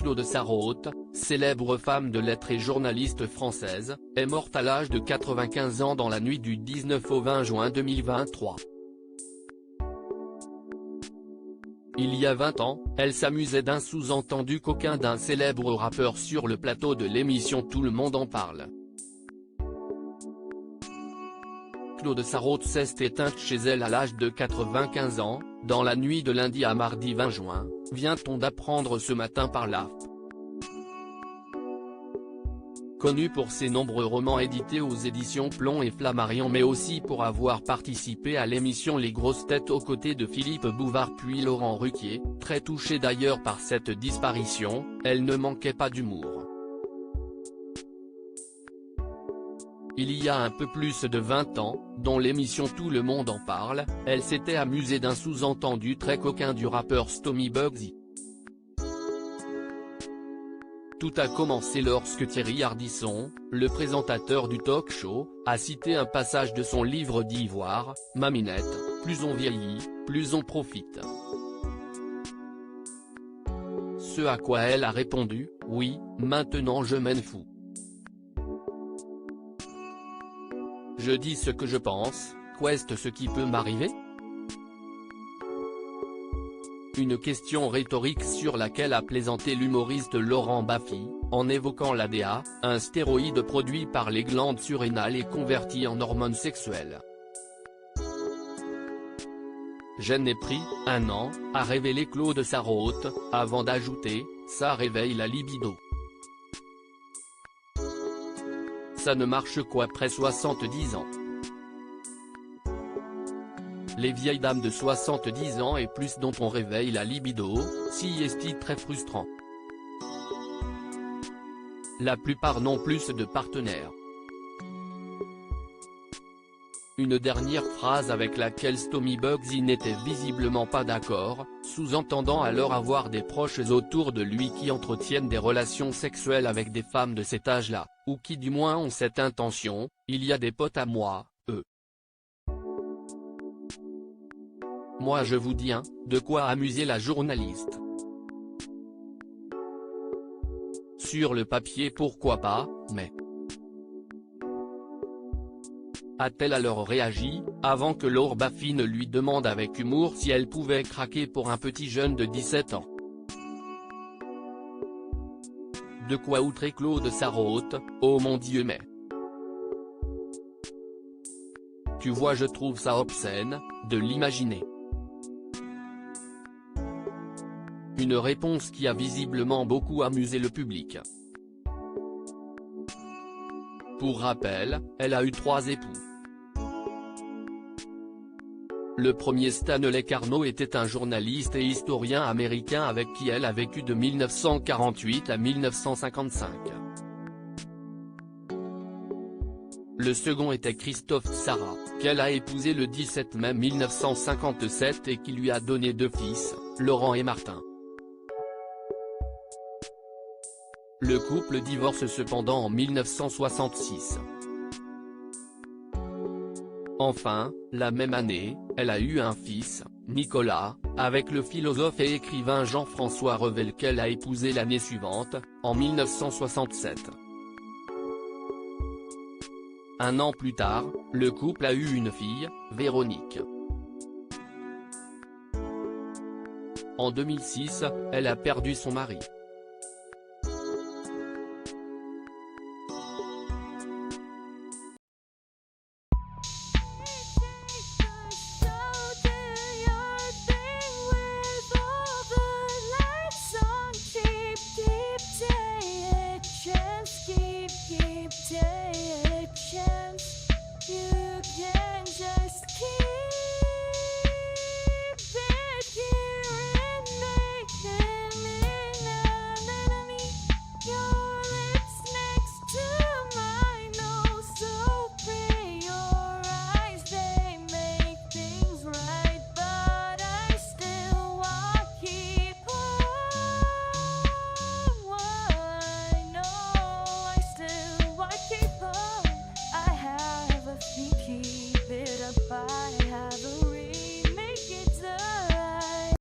Claude Sarraute, célèbre femme de lettres et journaliste française, est morte à l'âge de 95 ans dans la nuit du 19 au 20 juin 2023. Il y a 20 ans, elle s'amusait d'un sous-entendu coquin d'un célèbre rappeur sur le plateau de l'émission Tout le monde en parle. Claude Sarraute s'est éteinte chez elle à l'âge de 95 ans, dans la nuit de lundi à mardi 20 juin, vient-on d'apprendre ce matin par l'AFP. Connue pour ses nombreux romans édités aux éditions Plomb et Flammarion mais aussi pour avoir participé à l'émission Les Grosses Têtes aux côtés de Philippe Bouvard puis Laurent Ruquier, très touchée d'ailleurs par cette disparition, elle ne manquait pas d'humour. Il y a un peu plus de 20 ans, dans l'émission Tout le monde en parle, elle s'était amusée d'un sous-entendu très coquin du rappeur Stomy Bugsy. Tout a commencé lorsque Thierry Ardisson, le présentateur du talk-show, a cité un passage de son livre d'Ivoire, Maminette, plus on vieillit, plus on profite. Ce à quoi elle a répondu, oui, maintenant je m'en fous. Je dis ce que je pense, qu'est-ce ce qui peut m'arriver? Une question rhétorique sur laquelle a plaisanté l'humoriste Laurent Baffy, en évoquant l'ADA, un stéroïde produit par les glandes surrénales et converti en hormone sexuelle. Je n'ai pris, 1 an, a révélé Claude Sarraute, avant d'ajouter, ça réveille la libido. Ça ne marche qu'après 70 ans. Les vieilles dames de 70 ans et plus dont on réveille la libido, si est très frustrant. La plupart n'ont plus de partenaires. Une dernière phrase avec laquelle Stomy Bugsy n'était visiblement pas d'accord, sous-entendant alors avoir des proches autour de lui qui entretiennent des relations sexuelles avec des femmes de cet âge-là, ou qui du moins ont cette intention, il y a des potes à moi, eux. Moi je vous dis de quoi amuser la journaliste. Sur le papier pourquoi pas, mais… A-t-elle alors réagi, avant que Laure Baffy ne lui demande avec humour si elle pouvait craquer pour un petit jeune de 17 ans. De quoi outrer Claude Sarraute, oh mon Dieu mais… Tu vois je trouve ça obscène, de l'imaginer. Une réponse qui a visiblement beaucoup amusé le public. Pour rappel, elle a eu 3 époux. Le premier Stanley Carnot était un journaliste et historien américain avec qui elle a vécu de 1948 à 1955. Le second était Christophe Sarrat, qu'elle a épousé le 17 mai 1957 et qui lui a donné 2 fils, Laurent et Martin. Le couple divorce cependant en 1966. Enfin, la même année, elle a eu un fils, Nicolas, avec le philosophe et écrivain Jean-François Revel qu'elle a épousé l'année suivante, en 1967. 1 an plus tard, le couple a eu une fille, Véronique. En 2006, elle a perdu son mari. Keep it up, I have